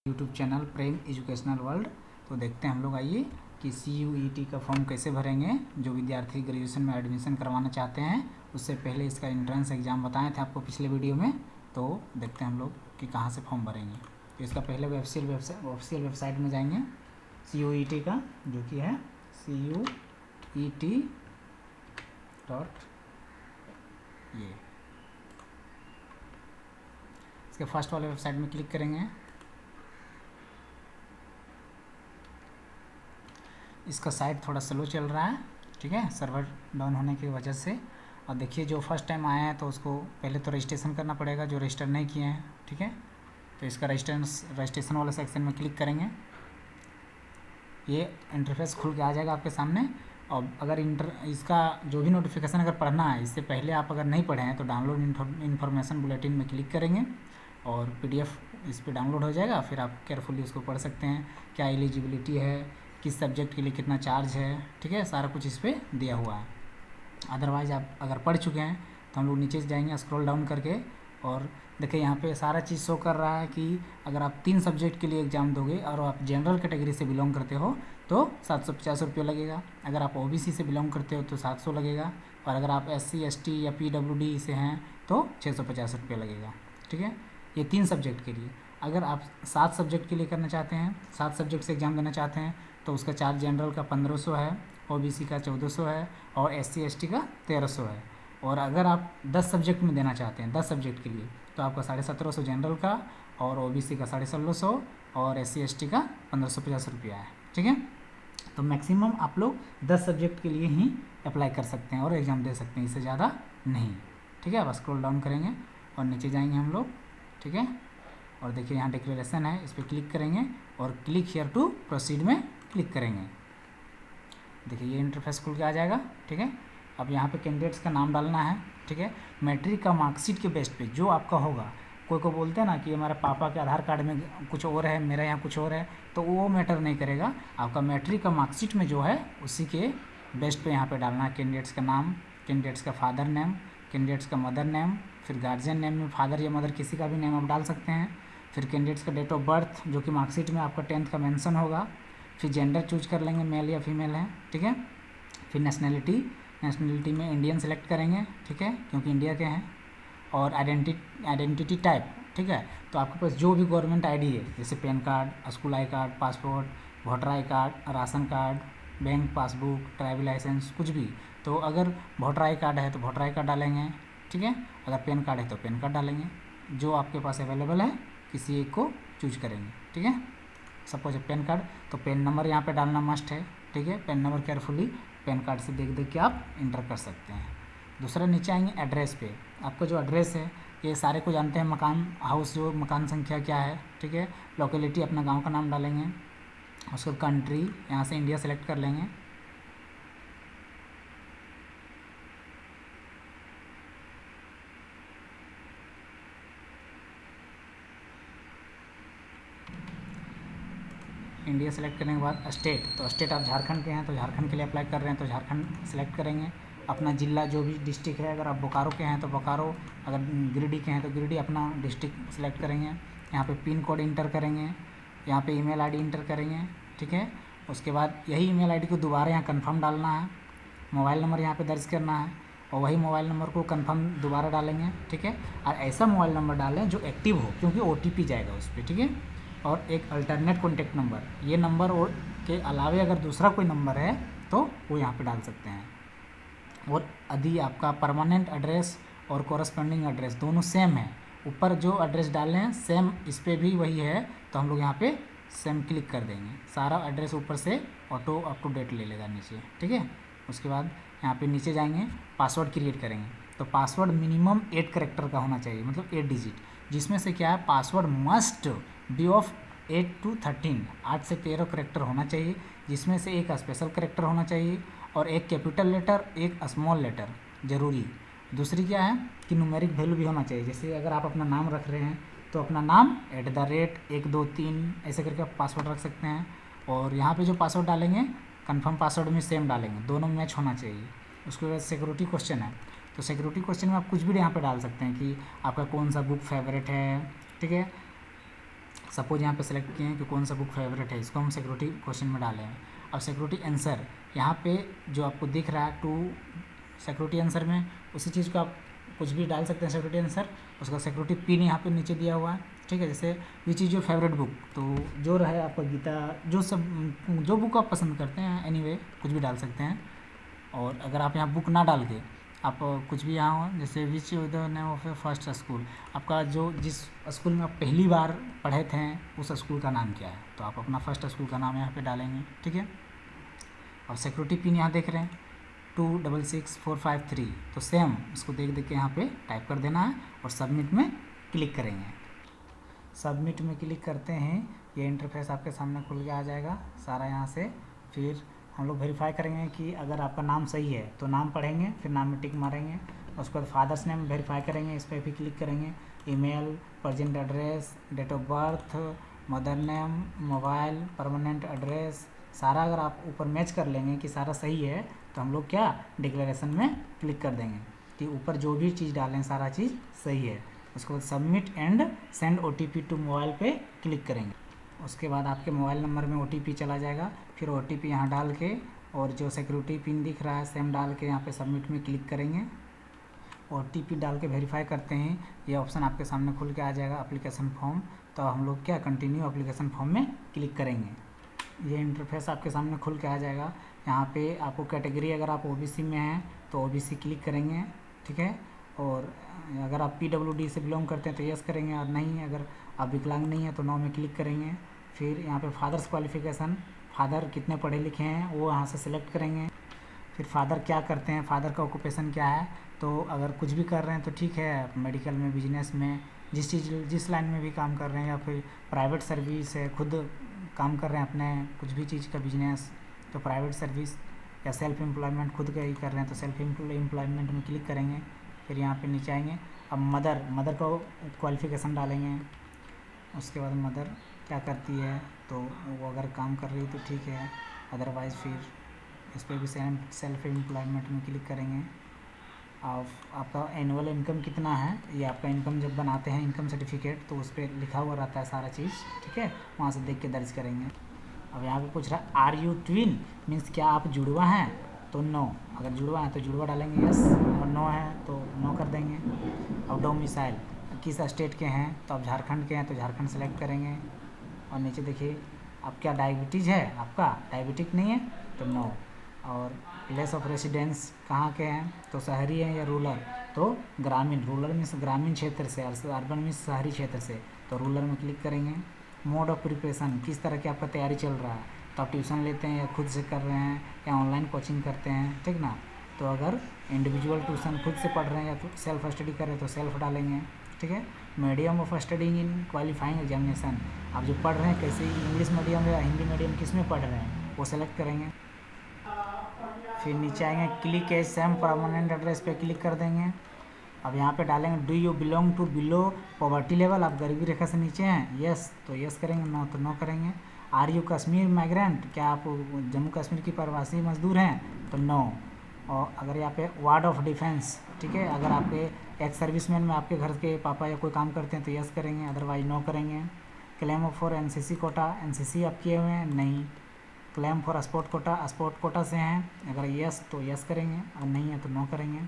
YouTube channel प्रेम educational world. तो देखते हैं हम लोग, आइए कि CUET का फॉर्म कैसे भरेंगे। जो विद्यार्थी ग्रेजुएशन में एडमिशन करवाना चाहते हैं उससे पहले इसका एंट्रेंस एग्ज़ाम बताए थे आपको पिछले वीडियो में। तो देखते हैं हम लोग कि कहाँ से फॉर्म भरेंगे। तो इसका पहले ऑफिशियल वेबसाइट में जाएंगे CUET का, जो कि है CUET डॉट ये। इसके फर्स्ट वाले वेबसाइट में क्लिक करेंगे। इसका साइट थोड़ा स्लो चल रहा है, ठीक है, सर्वर डाउन होने की वजह से। और देखिए, जो फर्स्ट टाइम आया है तो उसको पहले तो रजिस्ट्रेशन करना पड़ेगा, जो रजिस्टर नहीं किए हैं, ठीक है। तो इसका रजिस्ट्रेशन वाले सेक्शन में क्लिक करेंगे। ये इंटरफेस खुल के आ जाएगा आपके सामने। और अगर इसका जो भी नोटिफिकेशन अगर पढ़ना है, इससे पहले आप अगर नहीं पढ़े हैं तो डाउनलोड इन्फॉर्मेशन बुलेटिन में क्लिक करेंगे और PDF इस पर डाउनलोड हो जाएगा। फिर आप केयरफुली उसको पढ़ सकते हैं, क्या एलिजिबिलिटी है, किस सब्जेक्ट के लिए कितना चार्ज है, ठीक है, सारा कुछ इस पर दिया हुआ है। अदरवाइज़ आप अगर पढ़ चुके हैं तो हम लोग नीचे से जाएंगे स्क्रॉल डाउन करके, और देखिए यहाँ पे सारा चीज़ शो कर रहा है कि अगर आप 3 सब्जेक्ट के लिए एग्ज़ाम दोगे और आप जनरल कैटेगरी से बिलोंग करते हो तो 750 रुपये लगेगा। अगर आप OBC से बिलोंग करते हो तो 700 लगेगा। और अगर आप SC ST या PWD से हैं तो 650 रुपये लगेगा, ठीक है। ये 3 सब्जेक्ट के लिए। अगर आप 7 सब्जेक्ट के लिए करना चाहते हैं, 7 सब्जेक्ट से एग्ज़ाम देना चाहते हैं तो उसका चार्ज जनरल का 1500 है, OBC का 1400 है और SC ST का 1300 है। और अगर आप 10 सब्जेक्ट में देना चाहते हैं, 10 सब्जेक्ट के लिए, तो आपका 1750 जनरल का और OBC का 1650 और SC ST का 1550 रुपया है, ठीक है। तो मैक्सिमम आप लोग 10 सब्जेक्ट के लिए ही अप्लाई कर सकते हैं और एग्ज़ाम दे सकते हैं, इससे ज़्यादा नहीं, ठीक है। अब स्क्रॉल डाउन करेंगे और नीचे जाएंगे हम लोग, ठीक है। और देखिए यहाँ डिक्लेरेशन है, इस पर क्लिक करेंगे और क्लिक हियर टू प्रोसीड में क्लिक करेंगे। देखिए ये इंटरफेस खुल के आ जाएगा, ठीक है। अब यहाँ पे कैंडिडेट्स का नाम डालना है, ठीक है। मैट्रिक का मार्कशीट के बेस पे जो आपका होगा, कोई को बोलते हैं ना कि हमारे पापा के आधार कार्ड में कुछ और है, मेरा यहाँ कुछ और है, तो वो मैटर नहीं करेगा। आपका मैट्रिक का मार्कशीट में जो है उसी के बेस्ट पे यहाँ पे डालना है कैंडिडेट्स का नाम, कैंडिडेट्स का फादर नेम, कैंडिडेट्स का मदर नेम, फिर गार्जियन नेम में फादर या मदर किसी का भी नेम आप डाल सकते हैं। फिर कैंडिडेट्स का डेट ऑफ बर्थ जो कि मार्कशीट में आपका 10th का मेंशन होगा। फिर जेंडर चूज कर लेंगे, मेल या फीमेल है, ठीक है। फिर नेशनलिटी में इंडियन सेलेक्ट करेंगे, ठीक है, क्योंकि इंडिया के हैं। और आइडेंटिटी टाइप, ठीक है। तो आपके पास जो भी गवर्नमेंट ID है, जैसे PAN card, school I card, passport, voter I card, ration card, bank passbook, driving licence, कुछ भी। तो अगर वोटर आई कार्ड है तो वोटर आई कार्ड डालेंगे, ठीक है। अगर पैन कार्ड है तो पैन कार्ड डालेंगे। जो आपके पास अवेलेबल है किसी एक को चूज करेंगे, ठीक है। सपोज पेन कार्ड, तो पेन नंबर यहाँ पे डालना मस्ट है, ठीक है। PAN number carefully PAN card से देख के आप इंटर कर सकते हैं। दूसरा नीचे आएंगे एड्रेस पे। आपका जो एड्रेस है ये सारे को जानते हैं, मकान हाउस जो मकान संख्या क्या है, ठीक है। लोकेलिटी अपना गांव का नाम डालेंगे। उसको कंट्री यहाँ से इंडिया सेलेक्ट कर लेंगे। इंडिया सेलेक्ट करने के बाद स्टेट, तो स्टेट आप झारखंड के हैं तो झारखंड के लिए अप्लाई कर रहे हैं तो झारखंड सेलेक्ट करेंगे। अपना जिला जो भी डिस्ट्रिक्ट है, अगर आप बोकारो के हैं तो बोकारो, अगर गिरिडीह के हैं तो गिरिडीह अपना डिस्ट्रिक्ट सेलेक्ट करेंगे। यहाँ पे पिन कोड इंटर करेंगे, यहाँ पे ईमेल ID इंटर करेंगे, ठीक है। उसके बाद यही ईमेल ID को दोबारा यहाँ कन्फर्म डालना है। मोबाइल नंबर यहाँ पर दर्ज करना है और वही मोबाइल नंबर को कन्फर्म दोबारा डालेंगे, ठीक है। और ऐसा मोबाइल नंबर डालें जो एक्टिव हो, क्योंकि OTP जाएगा उस पर, ठीक है। और एक अल्टरनेट कॉन्टैक्ट नंबर, ये नंबर और के अलावे अगर दूसरा कोई नंबर है तो वो यहाँ पे डाल सकते हैं। और यदि आपका परमानेंट एड्रेस और कॉरस्पॉन्डिंग एड्रेस दोनों सेम है, ऊपर जो एड्रेस डाले हैं सेम इस पर भी वही है, तो हम लोग यहाँ पे सेम क्लिक कर देंगे। सारा एड्रेस ऊपर से ऑटो अप टू डेट ले लेगा नीचे, ठीक है। उसके बाद यहाँ पे नीचे जाएंगे, पासवर्ड क्रिएट करेंगे। तो पासवर्ड मिनिमम 8 करेक्टर का होना चाहिए, मतलब 8 डिजिट, जिसमें से क्या है, password must be of 8 to 13, 8 से 13 करेक्टर होना चाहिए, जिसमें से एक स्पेशल करेक्टर होना चाहिए और एक कैपिटल लेटर, एक स्मॉल लेटर जरूरी। दूसरी क्या है कि न्यूमेरिक वैल्यू भी होना चाहिए। जैसे अगर आप अपना नाम रख रहे हैं तो अपना नाम @123 ऐसे करके आप पासवर्ड रख सकते हैं। और यहाँ पे जो पासवर्ड डालेंगे कन्फर्म पासवर्ड में सेम डालेंगे, दोनों मैच होना चाहिए। उसके बाद सिक्योरिटी क्वेश्चन है, तो सिक्योरिटी क्वेश्चन में आप कुछ भी यहाँ पे डाल सकते हैं कि आपका कौन सा बुक फेवरेट है, ठीक है। सपोज यहाँ पे सेलेक्ट किए हैं कि कौन सा बुक फेवरेट है, इसको हम सिक्योरिटी क्वेश्चन में डाले हैं। अब सिक्योरिटी आंसर यहाँ पे जो आपको दिख रहा है टू सिक्योरिटी आंसर में उसी चीज़ को आप कुछ भी डाल सकते हैं सिक्योरिटी आंसर। उसका सिक्योरिटी पिन यहाँ पे नीचे दिया हुआ है, ठीक है। जैसे which is your favourite book, तो जो रहे आपका गीता, जो बुक आप पसंद करते हैं एनीवे कुछ भी डाल सकते हैं। और अगर आप यहाँ बुक ना डाल के आप कुछ भी यहाँ हो, जैसे which the name of A first school, आपका जो जिस स्कूल में आप पहली बार पढ़े थे उस स्कूल का नाम क्या है, तो आप अपना फर्स्ट स्कूल का नाम यहाँ पे डालेंगे, ठीक है। और सिक्योरिटी पिन यहाँ देख रहे हैं 266453, तो सेम इसको देख के यहाँ पे टाइप कर देना है और सबमिट में क्लिक करेंगे। सबमिट में क्लिक करते हैं, ये इंटरफेस आपके सामने खुल के आ जाएगा सारा यहाँ से। फिर हम लोग वेरीफाई करेंगे कि अगर आपका नाम सही है तो नाम पढ़ेंगे, फिर नाम में टिक मारेंगे। उसके बाद फादर्स नेम वेरीफाई करेंगे, इस पर भी क्लिक करेंगे। Email, present address, date of birth, mother name, mobile, permanent address, सारा अगर आप ऊपर मैच कर लेंगे कि सारा सही है तो हम लोग क्या डिक्लेरेशन में क्लिक कर देंगे कि ऊपर जो भी चीज़ डालें सारा चीज़ सही है। उसके बाद submit and send OTP to mobile पे क्लिक करेंगे। उसके बाद आपके मोबाइल नंबर में OTP चला जाएगा, फिर OTP यहाँ डाल के और जो सिक्योरिटी पिन दिख रहा है सेम डाल के यहाँ पे सबमिट में क्लिक करेंगे। OTP डाल के वेरीफाई करते हैं, ये ऑप्शन आपके सामने खुल के आ जाएगा एप्लीकेशन फॉर्म। तो हम लोग क्या कंटिन्यू एप्लीकेशन फॉर्म में क्लिक करेंगे। ये इंटरफेस आपके सामने खुल के आ जाएगा। यहाँ पे आपको कैटेगरी अगर आप OBC में हैं तो OBC क्लिक करेंगे, ठीक है। और अगर आप PWD से बिलोंग करते हैं तो यस करेंगे, और नहीं अगर आप विकलांग नहीं है तो नो में क्लिक करेंगे। फिर यहाँ पे फादर्स क्वालिफिकेशन, फादर कितने पढ़े लिखे हैं वो यहाँ से सिलेक्ट करेंगे। फिर फादर क्या करते हैं, फादर का ऑक्यूपेशन क्या है, तो अगर कुछ भी कर रहे हैं तो ठीक है, मेडिकल में, बिजनेस में, जिस लाइन में भी काम कर रहे हैं, या फिर प्राइवेट सर्विस है, खुद काम कर रहे हैं अपने कुछ भी चीज़ का बिजनेस तो प्राइवेट सर्विस, या सेल्फ एम्प्लॉयमेंट खुद का ही कर रहे हैं तो सेल्फ एम्प्लॉयमेंट में क्लिक करेंगे। फिर यहाँ पे नीचे आएंगे, अब मदर का क्वालिफिकेशन डालेंगे। उसके बाद मदर क्या करती है, तो वो अगर काम कर रही है तो ठीक है, अदरवाइज़ फिर इस पर भी सेल्फ एम्प्लॉयमेंट में क्लिक करेंगे। आपका एनुअल इनकम कितना है, ये आपका इनकम जब बनाते हैं इनकम सर्टिफिकेट तो उस पर लिखा हुआ रहता है सारा चीज़, ठीक है, वहाँ से देख के दर्ज करेंगे। अब यहाँ पे पूछ रहा है आर यू ट्विन, मीन्स क्या आप जुड़वा हैं, तो नो, अगर जुड़वा है तो जुड़वा डालेंगे यस, और नो है तो नो कर देंगे। अब डोमिसाइल किस स्टेट के हैं, तो आप झारखंड के हैं तो झारखंड सेलेक्ट करेंगे। और नीचे देखिए आप क्या डायबिटीज़ है, आपका डायबिटिक नहीं है तो नो। और प्लेस ऑफ रेसिडेंस कहाँ के हैं, तो शहरी हैं या रूरल, तो ग्रामीण, रूरल मीन्स ग्रामीण क्षेत्र से, अर्बन मीन्स शहरी क्षेत्र से, तो रूरल में क्लिक करेंगे। मोड ऑफ प्रिपरेशन, किस तरह की आपका तैयारी चल रहा है, तो आप ट्यूशन लेते हैं या खुद से कर रहे हैं या ऑनलाइन कोचिंग करते हैं, ठीक ना। तो अगर इंडिविजुअल ट्यूशन खुद से पढ़ रहे हैं या तो सेल्फ स्टडी कर रहे हैं तो सेल्फ डालेंगे, ठीक है। Medium of studying in qualifying examination, आप जो पढ़ रहे हैं कैसे, इंग्लिश मीडियम या हिंदी मीडियम किस में पढ़ रहे हैं वो सेलेक्ट करेंगे। फिर नीचे आएंगे click as same permanent address पे क्लिक कर देंगे। अब यहाँ पे डालेंगे do you belong to below poverty level, आप गरीबी रेखा से नीचे हैं, यस तो यस करेंगे, नो तो नो करेंगे। आर यू कश्मीर माइग्रेंट, क्या आप जम्मू कश्मीर की प्रवासी मजदूर हैं, तो नो। और अगर यहाँ पे वार्ड ऑफ डिफेंस, ठीक है, अगर आपके एक्स सर्विसमैन में आपके घर के पापा या कोई काम करते हैं तो यस करेंगे, अदरवाइज नो करेंगे। Claim for NCC quota, NCC आप किए हुए हैं, नहीं। क्लेम फॉर स्पोर्ट कोटा से हैं, अगर यस तो यस करेंगे और नहीं है तो नो करेंगे।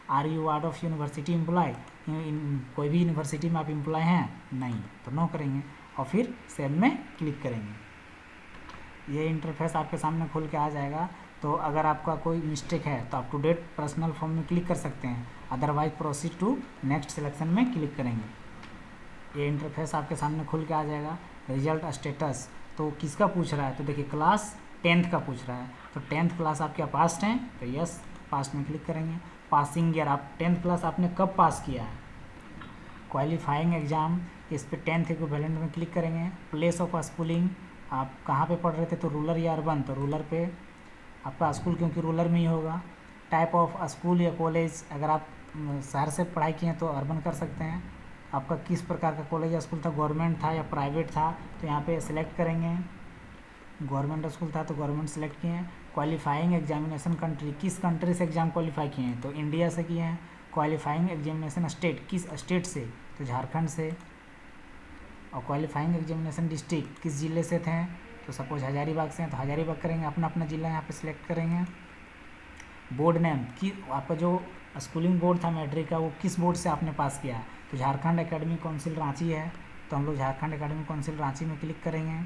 Are you ward of university employ, कोई भी यूनिवर्सिटी में आप एम्प्लॉय हैं, नहीं तो नो करेंगे। और फिर सेव में क्लिक करेंगे। ये इंटरफेस आपके सामने खुल के आ जाएगा। तो अगर आपका कोई मिस्टेक है तो आप टू डेट पर्सनल फॉर्म में क्लिक कर सकते हैं, otherwise proceed to next selection में क्लिक करेंगे। ये इंटरफेस आपके सामने खुल के आ जाएगा। रिजल्ट स्टेटस, तो किसका पूछ रहा है, तो देखिए क्लास 10th का पूछ रहा है, तो 10th क्लास आप क्या पास्ट हैं, तो यस पास्ट में क्लिक करेंगे। पासिंग ईयर, आप 10th क्लास आपने कब पास किया है। क्वालिफाइंग एग्जाम, इस पर 10th इक्विवेलेंट में क्लिक करेंगे। प्लेस ऑफ स्कूलिंग, आप कहाँ पे पढ़ रहे थे, तो रूरल या अर्बन, तो रूरल पे आपका स्कूल क्योंकि रूरल में ही होगा। टाइप ऑफ स्कूल या कॉलेज, अगर आप शहर से पढ़ाई किए हैं तो अर्बन कर सकते हैं। आपका किस प्रकार का कॉलेज या स्कूल था, गवर्नमेंट था या प्राइवेट था, तो यहाँ पे सिलेक्ट करेंगे। गवर्नमेंट स्कूल था तो गवर्नमेंट सेलेक्ट किए हैं। क्वालिफाइंग एग्जामिनेशन कंट्री, किस कंट्री से एग्ज़ाम क्वालिफाई किए हैं, तो इंडिया से किए हैं। क्वालिफाइंग एग्जामिनेशन स्टेट, किस स्टेट से, तो झारखंड से। और क्वालिफाइंग एग्जामिनेशन डिस्ट्रिक्ट किस ज़िले से थे, तो सपोज हजारीबाग से हैं तो हजारीबाग करेंगे, अपना अपना ज़िला यहाँ पे सिलेक्ट करेंगे। बोर्ड नेम कि आपका जो स्कूलिंग बोर्ड था मैट्रिक का वो किस बोर्ड से आपने पास किया है, तो झारखंड एकेडमिक काउंसिल रांची है, तो हम लोग झारखंड एकेडमिक काउंसिल रांची में क्लिक करेंगे।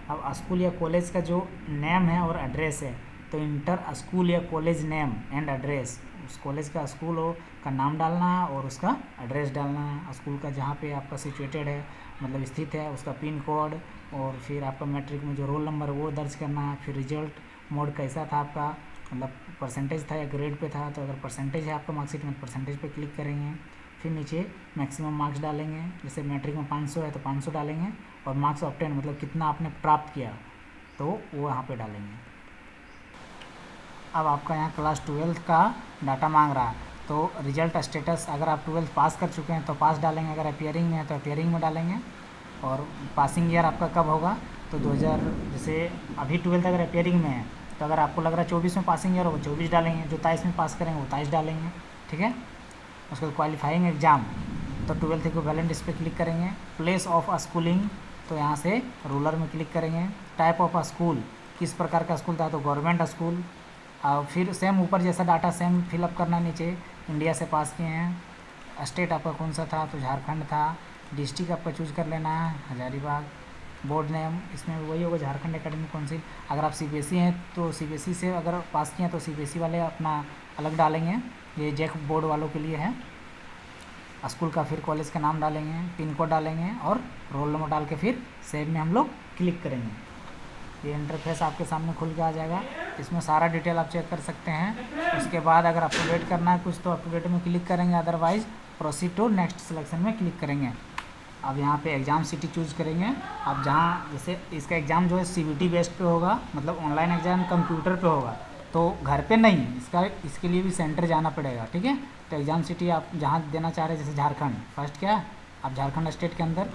अब स्कूल या कॉलेज का जो नेम है और एड्रेस है, तो इंटर स्कूल या कॉलेज नेम एंड एड्रेस, उस कॉलेज का स्कूल हो का नाम डालना है और उसका एड्रेस डालना है, स्कूल का जहाँ पे आपका सिचुएटेड है मतलब स्थित है उसका पिन कोड, और फिर आपका मैट्रिक में जो रोल नंबर है वो दर्ज करना है। फिर रिजल्ट मोड कैसा था आपका, मतलब परसेंटेज था या ग्रेड पे था, तो अगर परसेंटेज है आपका मार्कशीट में परसेंटेज पे क्लिक करेंगे। फिर नीचे मैक्सिमम मार्क्स डालेंगे, जैसे मैट्रिक में 500 है तो 500 डालेंगे, और मार्क्स ऑब्टेन मतलब कितना आपने प्राप्त किया तो वो यहाँ पे डालेंगे। अब आपका यहाँ क्लास 12 का डाटा मांग रहा है, तो रिजल्ट स्टेटस अगर आप 12th पास कर चुके हैं तो पास डालेंगे, अगर अपियरिंग में है तो अपियरिंग में डालेंगे। और पासिंग ईयर आपका कब होगा, तो 2000 जैसे अभी 12th अगर अपियरिंग में है तो अगर आपको लग रहा है 24 में पासिंग ईयर होगा 24 डालेंगे, जो 23 में पास करेंगे वो 23 डालेंगे, ठीक है। उसके बाद क्वालिफाइंग एग्ज़ाम, तो 12th इक्विवेलेंट इस पर क्लिक करेंगे। प्लेस ऑफ स्कूलिंग, तो यहाँ से रूरल में क्लिक करेंगे। टाइप ऑफ स्कूल, किस प्रकार का स्कूल था, तो गवर्नमेंट स्कूल। फिर सेम ऊपर जैसा डाटा सेम फिलअप करना, नीचे इंडिया से पास किए हैं। स्टेट आपका कौन सा था, तो झारखंड था। डिस्ट्रिक्ट आपका चूज कर लेना है हजारीबाग। बोर्ड नेम इसमें वही होगा झारखंड एकेडमिक काउंसिल। अगर आप सीबीएसई हैं तो सीबीएसई से अगर पास किए हैं तो सीबीएसई वाले अपना अलग डालेंगे, ये जैक बोर्ड वालों के लिए है। स्कूल का फिर कॉलेज का नाम डालेंगे, पिन कोड डालेंगे और रोल नंबर डाल के फिर सेव में हम लोग क्लिक करेंगे। ये इंटरफेस आपके सामने खुल के आ जाएगा, इसमें सारा डिटेल आप चेक कर सकते हैं। उसके बाद अगर अप टू डेट करना है कुछ तो अप टू डेट में क्लिक करेंगे, otherwise proceed to next selection में क्लिक करेंगे। अब यहाँ पे एग्ज़ाम सिटी चूज़ करेंगे। अब जहाँ जैसे इसका एग्ज़ाम जो है सीबीटी बेस्ड पे होगा, मतलब ऑनलाइन एग्ज़ाम कंप्यूटर पे होगा, तो घर पे नहीं, इसके लिए भी सेंटर जाना पड़ेगा, ठीक है। तो एग्ज़ाम सिटी आप जहाँ देना चाह रहे हैं, जैसे झारखंड फर्स्ट क्या है, आप झारखंड स्टेट के अंदर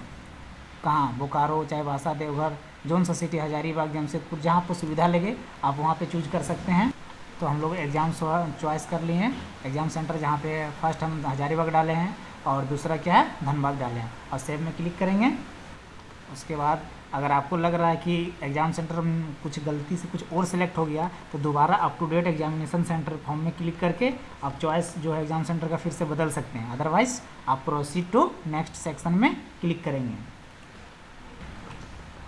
कहाँ बोकारो, चाईबासा, देवघर, जौन सा सिटी, हजारीबाग, जमशेदपुर, जहाँ आपको सुविधा लगे आप वहाँ पे चूज कर सकते हैं। तो हम लोग एग्ज़ाम चॉइस कर लिए हैं। एग्ज़ाम सेंटर जहाँ पे फर्स्ट हम हजारीबाग डाले हैं और दूसरा क्या है धनबाद डाले हैं, और सेव में क्लिक करेंगे। उसके बाद अगर आपको लग रहा है कि एग्ज़ाम सेंटर में कुछ गलती से कुछ और सिलेक्ट हो गया तो दोबारा up to date examination centre form में क्लिक करके आप चॉइस जो है एग्ज़ाम सेंटर का फिर से बदल सकते हैं, अदरवाइज आप प्रोसीड टू नेक्स्ट सेक्शन में क्लिक करेंगे।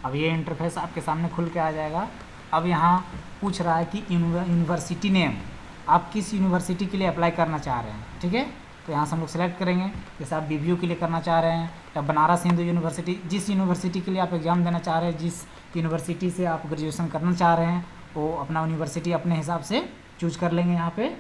अब ये इंटरफेस आपके सामने खुल के आ जाएगा। अब यहाँ पूछ रहा है कि यूनिवर्सिटी नेम, आप किस यूनिवर्सिटी के लिए अप्लाई करना चाह रहे हैं, ठीक है। तो यहाँ से हम लोग सेलेक्ट करेंगे, जैसे आप बीबीयू के लिए करना चाह रहे हैं या बनारस हिंदू यूनिवर्सिटी, जिस यूनिवर्सिटी के लिए आप एग्ज़ाम देना चाह रहे हैं, जिस यूनिवर्सिटी से आप ग्रेजुएशन करना चाह रहे हैं, वो अपना यूनिवर्सिटी अपने हिसाब से चूज कर लेंगे। यहाँ पे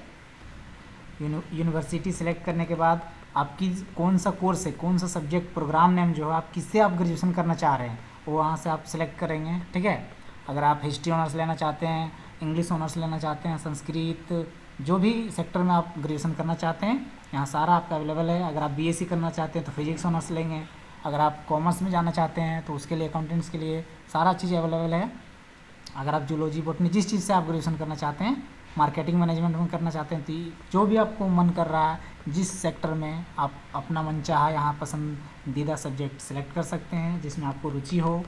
यूनिवर्सिटी सेलेक्ट करने के बाद आपकी कौन सा कोर्स है, कौन सा सब्जेक्ट, प्रोग्राम नेम जो है आप किससे आप ग्रेजुएशन करना चाह रहे हैं वो वहाँ से आप सेलेक्ट करेंगे, ठीक है। अगर आप हिस्ट्री ऑनर्स लेना चाहते हैं, इंग्लिश ऑनर्स लेना चाहते हैं, संस्कृत, जो भी सेक्टर में आप ग्रेजुएशन करना चाहते हैं यहाँ सारा आपका अवेलेबल है। अगर आप बीएससी करना चाहते हैं तो फिजिक्स ऑनर्स लेंगे, अगर आप कॉमर्स में जाना चाहते हैं तो उसके लिए अकाउंटेंट्स के लिए सारा चीज़ अवेलेबल है। अगर आप जूलॉजी बॉटनी जिस चीज़ से आप ग्रेजुएशन करना चाहते हैं, मार्केटिंग मैनेजमेंट में करना चाहते हैं, तो जो भी आपको मन कर रहा है, जिस सेक्टर में आप अपना मन चाहा यहाँ पसंदीदा सब्जेक्ट सेलेक्ट कर सकते हैं जिसमें आपको रुचि हो।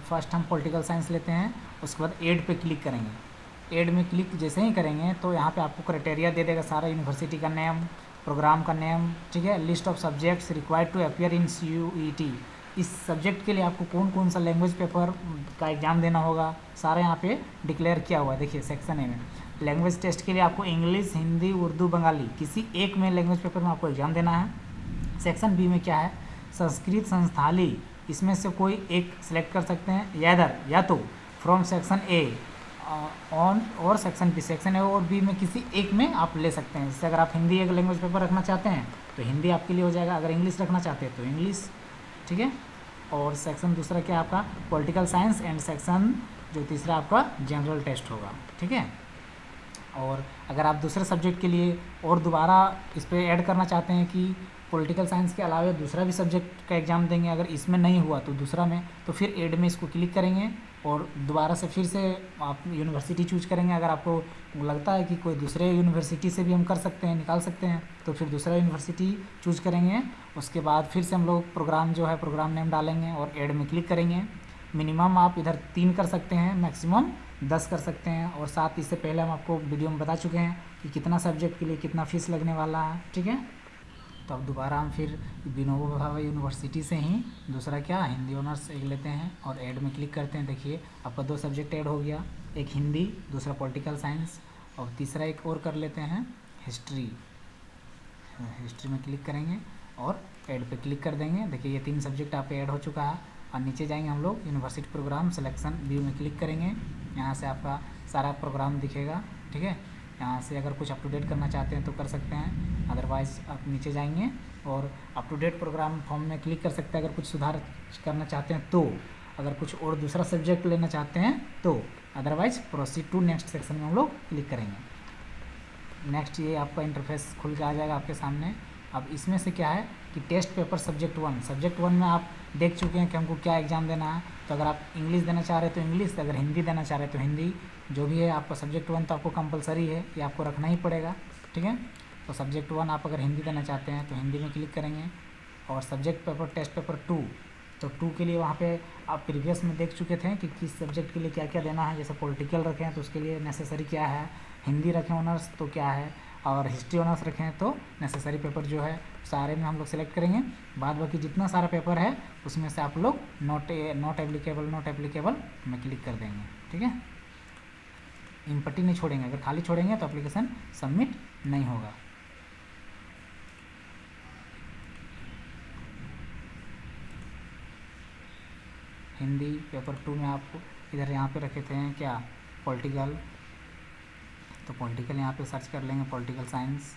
फर्स्ट हम पॉलिटिकल साइंस लेते हैं, उसके बाद एड पे क्लिक करेंगे। एड में क्लिक जैसे ही करेंगे तो यहाँ पे आपको क्राइटेरिया दे देगा, सारा यूनिवर्सिटी का नेम, प्रोग्राम का नेम, ठीक है। List of subjects required to appear in CUET, इस सब्जेक्ट के लिए आपको कौन कौन सा लैंग्वेज पेपर का एग्ज़ाम देना होगा, सारा यहाँ पे डिक्लेयर किया हुआ है। देखिए सेक्शन ए में लैंग्वेज टेस्ट के लिए आपको इंग्लिश, हिंदी, उर्दू, बंगाली किसी एक में लैंग्वेज पेपर में आपको एग्ज़ाम देना है। सेक्शन बी में क्या है, संस्कृत, संस्थाली, इसमें से कोई एक सिलेक्ट कर सकते हैं, या तो फ्रॉम सेक्शन ए ऑन और सेक्शन बी। सेक्शन ए और बी में किसी एक में आप ले सकते हैं। जैसे अगर आप हिंदी एक लैंग्वेज पेपर रखना चाहते हैं तो हिंदी आपके लिए हो जाएगा, अगर इंग्लिश रखना चाहते हैं तो इंग्लिश, ठीक है। और सेक्शन दूसरा क्या आपका पॉलिटिकल साइंस, एंड सेक्शन जो तीसरा आपका जनरल टेस्ट होगा, ठीक है। और अगर आप दूसरे सब्जेक्ट के लिए और दोबारा इस पर ऐड करना चाहते हैं कि पॉलिटिकल साइंस के अलावा दूसरा भी सब्जेक्ट का एग्ज़ाम देंगे, अगर इसमें नहीं हुआ तो दूसरा में, तो फिर एड में इसको क्लिक करेंगे और दोबारा से फिर से आप यूनिवर्सिटी चूज करेंगे। अगर आपको लगता है कि कोई दूसरे यूनिवर्सिटी से भी हम कर सकते हैं, निकाल सकते हैं, तो फिर दूसरा यूनिवर्सिटी चूज करेंगे। उसके बाद फिर से हम लोग प्रोग्राम जो है प्रोग्राम नेम डालेंगे और एड में क्लिक करेंगे। मिनिमम आप इधर 3 कर सकते हैं, मैक्सिमम 10 कर सकते हैं। और साथ इससे पहले हम आपको वीडियो में बता चुके हैं कि कितना सब्जेक्ट के लिए कितना फ़ीस लगने वाला है, ठीक है। तो अब दोबारा हम फिर विनोबा भावे यूनिवर्सिटी से ही दूसरा क्या हिंदी ऑनर्स एक लेते हैं और ऐड में क्लिक करते हैं। देखिए आपका 2 सब्जेक्ट ऐड हो गया, एक हिंदी, दूसरा पॉलिटिकल साइंस, और तीसरा एक और कर लेते हैं हिस्ट्री। हिस्ट्री में क्लिक करेंगे और ऐड पे क्लिक कर देंगे। देखिए ये 3 सब्जेक्ट आप ऐड हो चुका है। और नीचे जाएंगे हम लोग यूनिवर्सिटी प्रोग्राम सिलेक्शन व्यू में क्लिक करेंगे। यहाँ से आपका सारा प्रोग्राम दिखेगा, ठीक है। यहाँ से अगर कुछ अप टू डेट करना चाहते हैं तो कर सकते हैं, अदरवाइज़ आप नीचे जाएंगे और up to date programme form में क्लिक कर सकते हैं अगर कुछ सुधार करना चाहते हैं तो। अगर कुछ और दूसरा सब्जेक्ट लेना चाहते हैं तो, otherwise proceed to next section में हम लोग क्लिक करेंगे। नेक्स्ट ये आपका इंटरफेस खुल के आ जाएगा आपके सामने। अब इसमें से क्या है कि टेस्ट पेपर सब्जेक्ट 1 में आप देख चुके हैं कि हमको क्या एग्ज़ाम देना है। तो अगर आप इंग्लिश देना चाह रहे हैं तो इंग्लिश, अगर हिंदी देना चाह रहे हैं तो हिंदी, जो भी है आपका सब्जेक्ट 1 तो आपको कंपलसरी है, ये आपको रखना ही पड़ेगा, ठीक है। तो सब्जेक्ट 1 आप अगर हिंदी देना चाहते हैं तो हिंदी में क्लिक करेंगे। और सब्जेक्ट पेपर टेस्ट पेपर 2, तो 2 के लिए वहाँ पे आप प्रीवियस में देख चुके थे कि किस सब्जेक्ट के लिए क्या क्या देना है। जैसे पॉलिटिकल रखें तो उसके लिए नेसेसरी क्या है, हिंदी रखें ऑनर्स तो क्या है, और हिस्ट्री ऑनर्स रखें तो नेसेसरी पेपर जो है सारे में हम लोग सेलेक्ट करेंगे। बाद बाकी जितना सारा पेपर है उसमें से आप लोग नॉट एप्लीकेबल में क्लिक कर देंगे, ठीक है। इम्पटी नहीं छोड़ेंगे, अगर खाली छोड़ेंगे तो एप्लीकेशन सबमिट नहीं होगा। हिंदी पेपर 2 में आप इधर यहाँ पे रखे थे क्या पॉलिटिकल, तो पॉलिटिकल यहाँ पे सर्च कर लेंगे, पॉलिटिकल साइंस।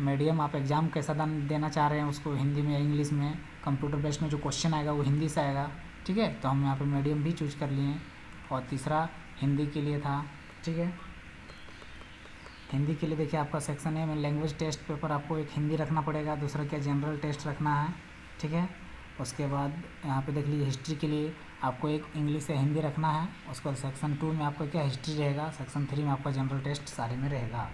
मीडियम आप एग्ज़ाम कैसा देना चाह रहे हैं उसको, हिंदी में या इंग्लिश में, कंप्यूटर बेस्ड में जो क्वेश्चन आएगा वो हिंदी से आएगा, ठीक है। तो हम यहाँ पे मीडियम भी चूज कर लिए। और तीसरा हिंदी के लिए था, ठीक है। हिंदी के लिए देखिए आपका सेक्शन ए में लैंग्वेज टेस्ट पेपर आपको एक हिंदी रखना पड़ेगा, दूसरा क्या जनरल टेस्ट रखना है, ठीक है। उसके बाद यहाँ पे देख लीजिए हिस्ट्री के लिए आपको एक इंग्लिश या हिंदी रखना है। उसके बाद सेक्शन 2 में आपका क्या हिस्ट्री रहेगा, सेक्शन 3 में आपका जनरल टेस्ट सारे में रहेगा।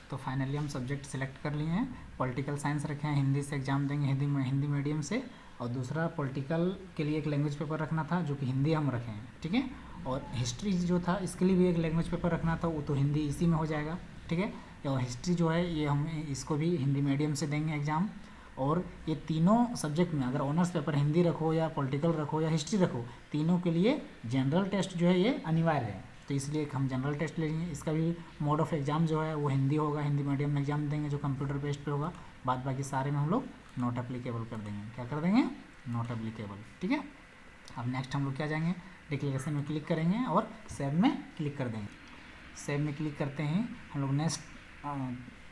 तो फाइनली हम सब्जेक्ट सेलेक्ट कर लिए हैं, पॉलिटिकल साइंस रखे हैं, हिंदी से एग्ज़ाम देंगे, हिंदी मीडियम से। और दूसरा पॉलिटिकल के लिए एक लैंग्वेज पेपर रखना था जो कि हिंदी हम रखे हैं, ठीक है। और हिस्ट्री जो था इसके लिए भी एक लैंग्वेज पेपर रखना था, वो तो हिंदी इसी में हो जाएगा, ठीक है। और हिस्ट्री जो है ये हम इसको भी हिंदी मीडियम से देंगे एग्ज़ाम। और ये तीनों सब्जेक्ट में अगर ऑनर्स पेपर हिंदी रखो या पॉलिटिकल रखो या हिस्ट्री रखो, तीनों के लिए जनरल टेस्ट जो है ये अनिवार्य है। तो इसलिए हम जनरल टेस्ट लेंगे। इसका भी मोड ऑफ एग्ज़ाम जो है वो हिंदी होगा, हिंदी मीडियम में एग्ज़ाम देंगे जो कंप्यूटर बेस्ड पे होगा। बाद बाकी सारे में हम लोग नॉट एप्लीकेबल कर देंगे। क्या कर देंगे, नॉट एप्लीकेबल, ठीक है। अब नेक्स्ट हम लोग क्या जाएंगे, डिक्लेरेशन में क्लिक करेंगे और सेव में क्लिक कर देंगे। सेव में क्लिक करते हैं हम लोग नेक्स्ट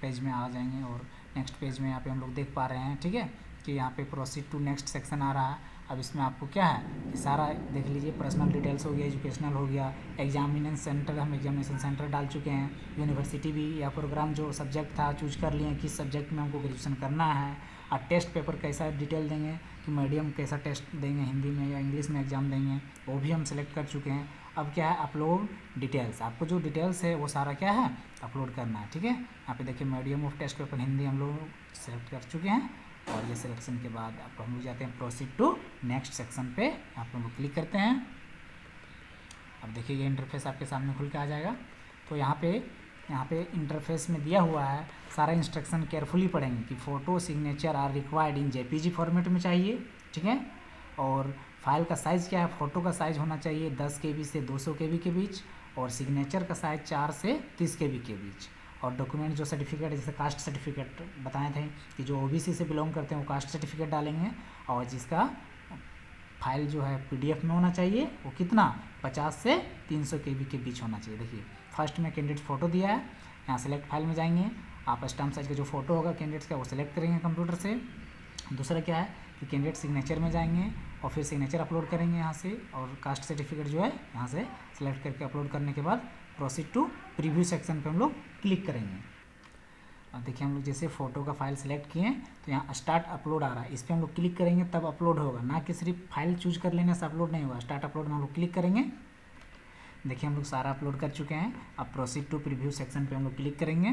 पेज में आ जाएंगे। और नेक्स्ट पेज में यहाँ पे हम लोग देख पा रहे हैं, ठीक है, कि यहाँ पे प्रोसीड टू नेक्स्ट सेक्शन आ रहा है। अब इसमें आपको क्या है कि सारा देख लीजिए, पर्सनल डिटेल्स हो गया, एजुकेशनल हो गया, एग्जामिनेशन सेंटर, हम एग्जामिनेशन सेंटर डाल चुके हैं, यूनिवर्सिटी भी या प्रोग्राम जो सब्जेक्ट था चूज कर लिए किस सब्जेक्ट में हमको ग्रेजुएशन करना है। और टेस्ट पेपर कैसा डिटेल देंगे कि मीडियम कैसा टेस्ट देंगे, हिंदी में या इंग्लिश में एग्ज़ाम देंगे, वो भी हम सेलेक्ट कर चुके हैं। अब क्या है, अपलोड डिटेल्स, आपको जो डिटेल्स है वो सारा क्या है अपलोड करना है, ठीक है। यहाँ पे देखिए medium of test paper Hindi हम लोग सेलेक्ट कर चुके हैं। और ये सिलेक्शन के बाद आप हम लोग जाते हैं प्रोसीड टू नेक्स्ट सेक्शन पे, आप हम लोग क्लिक करते हैं। अब देखिए ये इंटरफेस आपके सामने खुल के आ जाएगा। तो यहाँ पे इंटरफेस में दिया हुआ है, सारा इंस्ट्रक्शन केयरफुली पढ़ेंगे कि photo signature are required in JPG format में चाहिए, ठीक है। और फाइल का साइज़ क्या है, फ़ोटो का साइज़ होना चाहिए 10 KB से 200 KB के बीच, और सिग्नेचर का साइज़ 4 से 30 KB के बीच। और डॉक्यूमेंट जो सर्टिफिकेट, जैसे कास्ट सर्टिफिकेट बताए थे कि जो ओबीसी से बिलोंग करते हैं वो कास्ट सर्टिफिकेट डालेंगे। और जिसका फाइल जो है PDF में होना चाहिए, वो कितना 50 से 300 KB के बीच होना चाहिए। देखिए फर्स्ट में कैंडिडेट फ़ोटो दिया है, यहाँ सेलेक्ट फाइल में जाएंगे, आप स्टैम्प साइज का जो फ़ोटो होगा कैंडिडेट्स का वो सेलेक्ट करेंगे कंप्यूटर से। दूसरा क्या है कि कैंडिडेट सिग्नेचर में जाएंगे और फिर सिग्नेचर अपलोड करेंगे यहाँ से, और कास्ट सर्टिफिकेट जो है यहाँ से सेलेक्ट करके अपलोड करने के बाद प्रोसीड टू प्रीव्यू सेक्शन पे हम लोग क्लिक करेंगे। अब देखिए हम लोग जैसे फ़ोटो का फाइल सेलेक्ट किए तो यहाँ स्टार्ट अपलोड आ रहा है, इस पर हम लोग क्लिक करेंगे तब अपलोड होगा, ना कि सिर्फ फाइल चूज कर लेने से अपलोड नहीं होगा। स्टार्ट अपलोड में हम लोग क्लिक करेंगे। देखिए हम लोग सारा अपलोड कर चुके हैं। अब प्रोसीड टू प्रीव्यू सेक्शन पे हम लोग क्लिक करेंगे।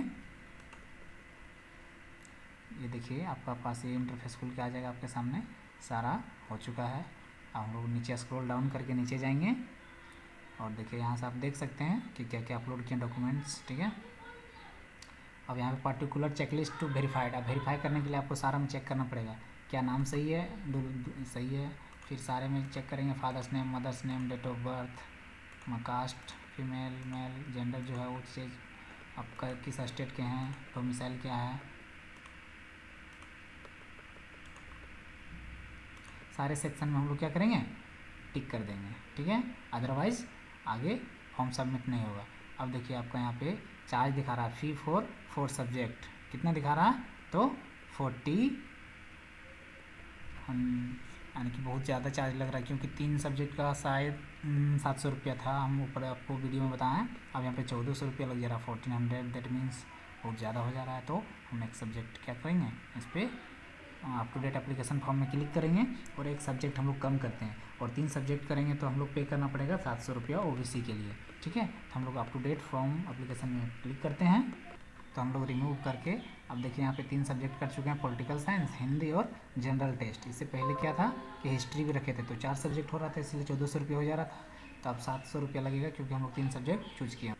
ये देखिए आपका पास ये इंटरफेस खुल के आ जाएगा आपके सामने, सारा हो चुका है। अब हम लोग नीचे स्क्रॉल डाउन करके नीचे जाएंगे और देखिए यहाँ से आप देख सकते हैं कि क्या क्या अपलोड किए डॉक्यूमेंट्स, ठीक है। अब यहाँ पे पर्टिकुलर चेकलिस्ट टू वेरीफाइड, अब वेरीफाई करने के लिए आपको सारा में चेक करना पड़ेगा क्या नाम सही है, सही है। फिर सारे में चेक करेंगे father's name, mother's name, date of birth, caste, female, male, gender जो है वो चीज़ आपका किस स्टेट के हैं, डोमिसाइल क्या है, सारे सेक्शन में हम लोग क्या करेंगे टिक कर देंगे, ठीक है। अदरवाइज़ आगे फॉर्म सबमिट नहीं होगा। अब देखिए आपका यहाँ पे चार्ज दिखा रहा है फी फॉर 4 सब्जेक्ट, कितना दिखा रहा है तो 40, यानी कि बहुत ज़्यादा चार्ज लग रहा है क्योंकि 3 सब्जेक्ट का शायद 700 रुपया था, हम ऊपर आपको वीडियो में बताएं। अब यहाँ पे 1400 रुपया लग जा रहा है, 1400, दैट मीन्स बहुत ज़्यादा हो जा रहा है। तो हम एक सब्जेक्ट क्या करेंगे, इस पर up to date application form में क्लिक करेंगे और एक सब्जेक्ट हम लोग कम करते हैं और 3 सब्जेक्ट करेंगे तो हम लोग पे करना पड़ेगा 700 रुपया OBC के लिए, ठीक है। तो हम लोग up to date form application में क्लिक करते हैं तो हम लोग रिमूव करके अब देखिए यहाँ पे 3 सब्जेक्ट कर चुके हैं, पॉलिटिकल साइंस, हिंदी और जनरल टेस्ट। इससे पहले क्या था कि हिस्ट्री भी रखे थे तो 4 सब्जेक्ट हो रहा था, इसलिए 1400 रुपया हो जा रहा था। तो अब 700 रुपया लगेगा क्योंकि हम लोग 3 सब्जेक्ट चूज किए।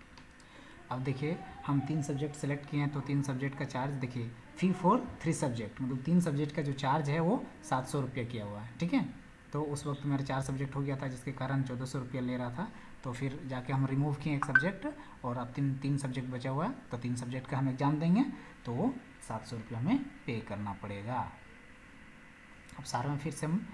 अब देखिए हम 3 सब्जेक्ट सेलेक्ट किए हैं तो 3 सब्जेक्ट का चार्ज देखिए फी फॉर 3 सब्जेक्ट, मतलब 3 सब्जेक्ट का जो चार्ज है वो 700 रुपया किया हुआ है, ठीक है। तो उस वक्त मेरे 4 सब्जेक्ट हो गया था जिसके कारण 1400 रुपया ले रहा था। तो फिर जाके हम रिमूव किए एक सब्जेक्ट और अब 3 सब्जेक्ट बचा हुआ है तो 3 सब्जेक्ट का हम एग्ज़ाम देंगे तो वो 700 रुपया हमें पे करना पड़ेगा। अब सारे में फिर से हम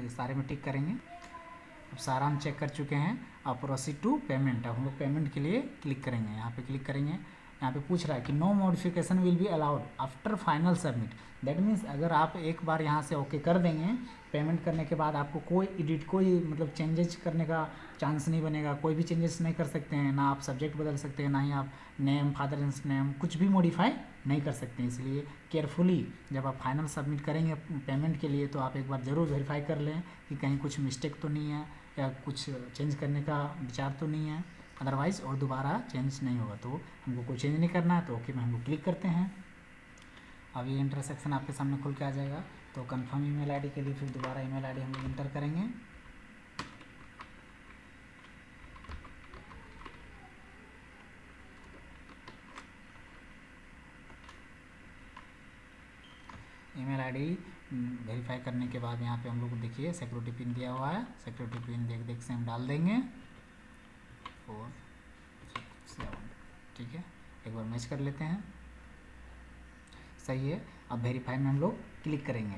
सारे में टिक करेंगे। अब सारा हम चेक कर चुके हैं। अब प्रोसीड टू पेमेंट, अब हम लोग पेमेंट के लिए क्लिक करेंगे, यहाँ पे क्लिक करेंगे। यहाँ पे पूछ रहा है कि no modification will be allowed after final submit, that means अगर आप एक बार यहाँ से ओके कर देंगे पेमेंट करने के बाद आपको कोई एडिट, कोई मतलब चेंजेस करने का चांस नहीं बनेगा, कोई भी चेंजेस नहीं कर सकते हैं, ना आप सब्जेक्ट बदल सकते हैं, ना ही आप नेम, फादर्स नेम कुछ भी मॉडिफाई नहीं कर सकते हैं। इसलिए केयरफुली जब आप फाइनल सबमिट करेंगे पेमेंट के लिए तो आप एक बार ज़रूर वेरीफाई कर लें कि कहीं कुछ मिस्टेक तो नहीं है या कुछ चेंज करने का विचार तो नहीं है, अदरवाइज़ और दोबारा चेंज नहीं होगा। तो हमको कोई चेंज नहीं करना है तो ओके में हम लोग क्लिक करते हैं। अब ये इंटरसेक्शन आपके सामने खुल के आ जाएगा। तो कंफर्म ईमेल आईडी के लिए फिर दोबारा ईमेल आईडी हम लोग इंटर करेंगे। ईमेल आईडी वेरीफाई करने के बाद यहाँ पे हम लोग देखिए सिक्योरिटी पिन दिया हुआ है, सिक्योरिटी पिन देख से हम डाल देंगे 4 6 7, ठीक है। एक बार मैच कर लेते हैं, सही है। अब वेरीफाई में हम लोग क्लिक करेंगे।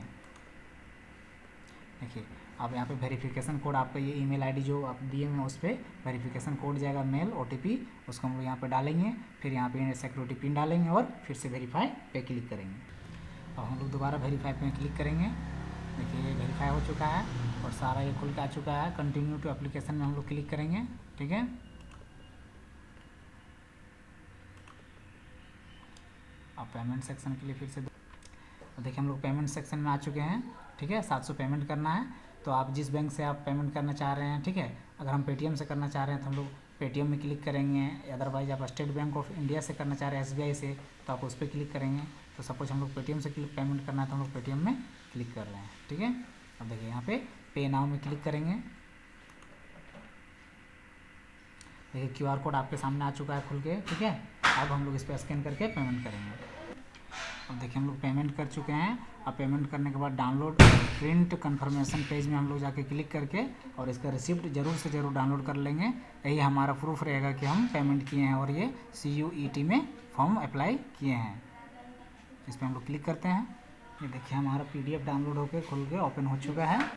देखिए अब यहाँ पे वेरिफिकेशन कोड आपका ये ईमेल आईडी जो आप दिए हुए हैं उस पर वेरिफिकेशन कोड जाएगा, मेल OTP, उसको हम लोग यहाँ पे डालेंगे। फिर यहाँ पे सिक्योरिटी पिन डालेंगे और फिर से वेरीफाई पे क्लिक करेंगे। अब हम लोग दोबारा वेरीफाई पे क्लिक करेंगे। देखिए ये वेरीफाई हो चुका है और सारा ये खुल के आ चुका है। कंटिन्यू टू एप्लीकेशन में हम लोग क्लिक करेंगे, ठीक है। अब पेमेंट सेक्शन के लिए फिर से देखिए हम लोग पेमेंट सेक्शन में आ चुके हैं, ठीक है। 700 पेमेंट करना है तो आप जिस बैंक से आप पेमेंट करना चाह रहे हैं, ठीक है। अगर हम पेटीएम से करना चाह रहे हैं तो हम लोग पेटीएम में क्लिक करेंगे, अदरवाइज आप स्टेट बैंक ऑफ इंडिया से करना चाह रहे हैं SBI से तो आप उस पर क्लिक करेंगे। तो सपोज हम लोग पेटीएम से पेमेंट करना है तो हम लोग पेटीएम में क्लिक कर रहे हैं, ठीक है। अब देखिए यहाँ पे नाउ में क्लिक करेंगे। देखिए QR कोड आपके सामने आ चुका है खुल के, ठीक है। अब हम लोग इस पर स्कैन करके पेमेंट करेंगे। अब देखिए हम लोग पेमेंट कर चुके हैं। अब पेमेंट करने के बाद डाउनलोड प्रिंट कन्फर्मेशन पेज में हम लोग जाके क्लिक करके और इसका रिसिप्ट ज़रूर से ज़रूर डाउनलोड कर लेंगे। यही हमारा प्रूफ रहेगा कि हम पेमेंट किए हैं और ये CUET में फॉर्म अप्लाई किए हैं। इस पर हम लोग क्लिक करते हैं। ये देखिए हमारा PDF डाउनलोड होकर खुल के ओपन हो चुका है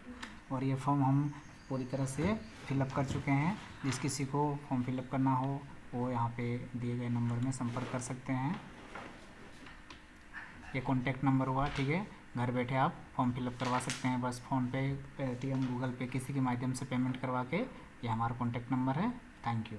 और ये फॉर्म हम पूरी तरह से फिलअप कर चुके हैं। जिस किसी को फॉर्म फिलअप करना हो वो यहाँ पे दिए गए नंबर में संपर्क कर सकते हैं। ये कॉन्टैक्ट नंबर हुआ, ठीक है। घर बैठे आप फॉर्म फिलअप करवा सकते हैं, बस फ़ोनपे, पेटीएम, गूगल पे किसी के माध्यम से पेमेंट करवा के। ये हमारा कॉन्टैक्ट नंबर है। Thank you.